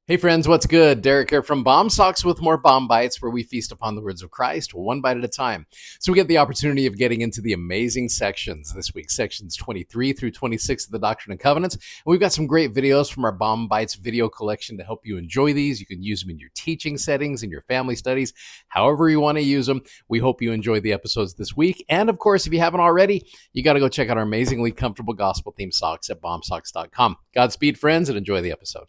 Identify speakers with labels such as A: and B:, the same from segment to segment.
A: Hey friends, what's good? Derek here from Bomb Socks with more Bomb Bites, where we feast upon the words of Christ one bite at a time. So we get the opportunity of getting into the amazing sections this week, sections 23 through 26 of the Doctrine and Covenants. And we've got some great videos from our Bomb Bites video collection to help you enjoy these. You can use them in your teaching settings, in your family studies, however you want to use them. We hope you enjoy the episodes this week. And of course, if you haven't already, you got to go check out our amazingly comfortable gospel themed socks at bombsocks.com. Godspeed, friends, and enjoy the episode.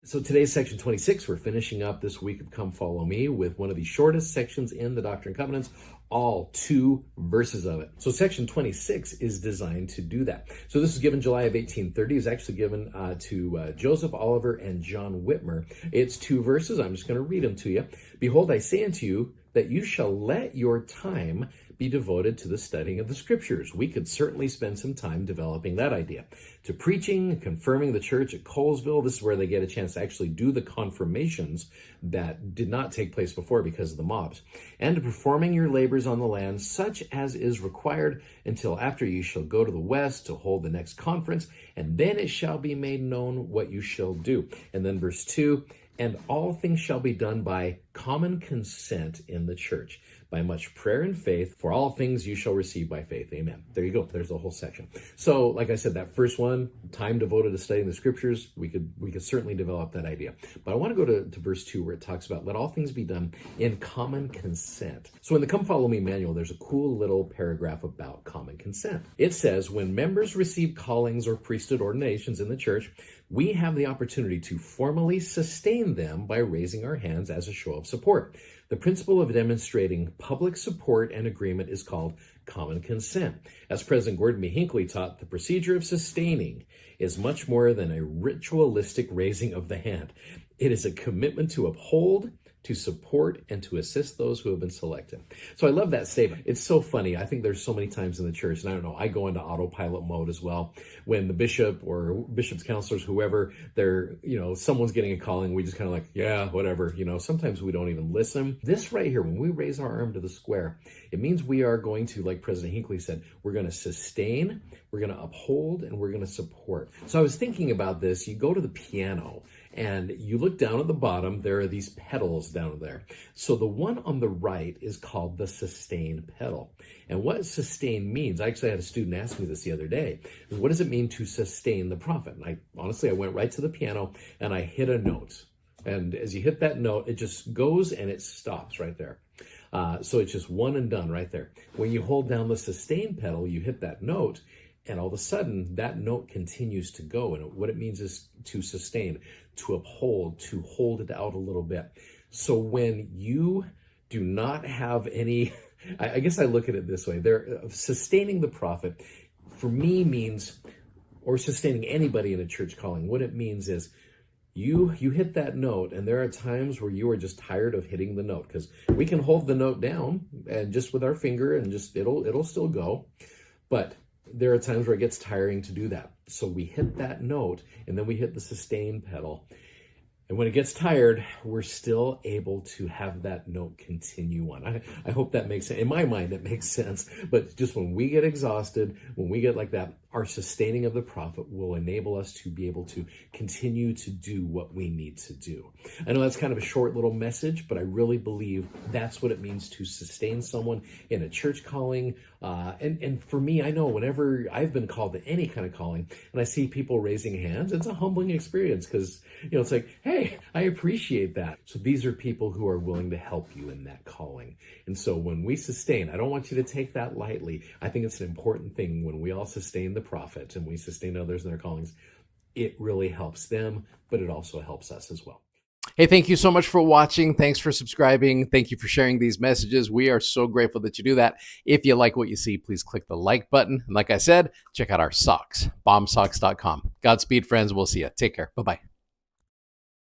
B: So today's section 26, we're finishing up this week of Come Follow Me with one of the shortest sections in the Doctrine and Covenants, all 2 verses of it. So section 26 is designed to do that. So this was given July of 1830. It was actually given to Joseph Oliver and John Whitmer. It's 2 verses. I'm just going to read them to you. Behold, I say unto you that you shall let your time be devoted to the studying of the scriptures. We could certainly spend some time developing that idea. To preaching, confirming the church at Colesville. This is where they get a chance to actually do the confirmations that did not take place before because of the mobs. And to performing your labors on the land, such as is required, until after you shall go to the west to hold the next conference, and then it shall be made known what you shall do. And then verse 2, and all things shall be done by common consent in the church, by much prayer and faith. For all things you shall receive by faith. Amen. There you go. There's the whole section. So, like I said, that first one, time devoted to studying the scriptures, we could certainly develop that idea. But I want to go to verse 2, where it talks about let all things be done in common consent. So in the Come Follow Me manual, there's a cool little paragraph about common consent. It says, when members receive callings or priesthood ordinations in the church, we have the opportunity to formally sustain them by raising our hands as a show of support. The principle of demonstrating public support and agreement is called common consent. As President Gordon B. Hinckley taught, the procedure of sustaining is much more than a ritualistic raising of the hand. It is a commitment to uphold, to support, and to assist those who have been selected. So I love that statement. It's so funny. I think there's so many times in the church, and I don't know, I go into autopilot mode as well. When the bishop or bishop's counselors, whoever, they're, someone's getting a calling, we just kind of like, yeah, whatever. Sometimes we don't even listen. This right here, when we raise our arm to the square, it means we are going to, like President Hinckley said, we're going to sustain, we're going to uphold, and we're going to support. So I was thinking about this. You go to the piano, and you look down at the bottom, there are these pedals down there. So the one on the right is called the sustain pedal. And what sustain means, I actually had a student ask me this the other day, is what does it mean to sustain the prophet? And I went right to the piano and I hit a note. And as you hit that note, it just goes and it stops right there. So it's just one and done right there. When you hold down the sustain pedal, you hit that note, and all of a sudden, that note continues to go. And what it means is to sustain, to uphold, to hold it out a little bit. So when you do not have any, I guess I look at it this way, sustaining the prophet, for me means, or sustaining anybody in a church calling, what it means is you hit that note, and there are times where you are just tired of hitting the note, because we can hold the note down and just with our finger and just it'll still go. But there are times where it gets tiring to do that. So we hit that note, and then we hit the sustain pedal. And when it gets tired, we're still able to have that note continue on. I hope that makes sense. In my mind, it makes sense. But just when we get exhausted, when we get like that, our sustaining of the prophet will enable us to be able to continue to do what we need to do. I know that's kind of a short little message, but I really believe that's what it means to sustain someone in a church calling. And for me, I know whenever I've been called to any kind of calling and I see people raising hands, it's a humbling experience because, it's like, hey, I appreciate that. So these are people who are willing to help you in that calling. And so when we sustain, I don't want you to take that lightly. I think it's an important thing when we all sustain the prophet and we sustain others in their callings. It really helps them, but it also helps us as well.
A: Hey, thank you so much for watching. Thanks for subscribing. Thank you for sharing these messages. We are so grateful that you do that. If you like what you see, please click the like button. And like I said, check out our socks, bombsocks.com. Godspeed, friends. We'll see you. Take care. Bye-bye.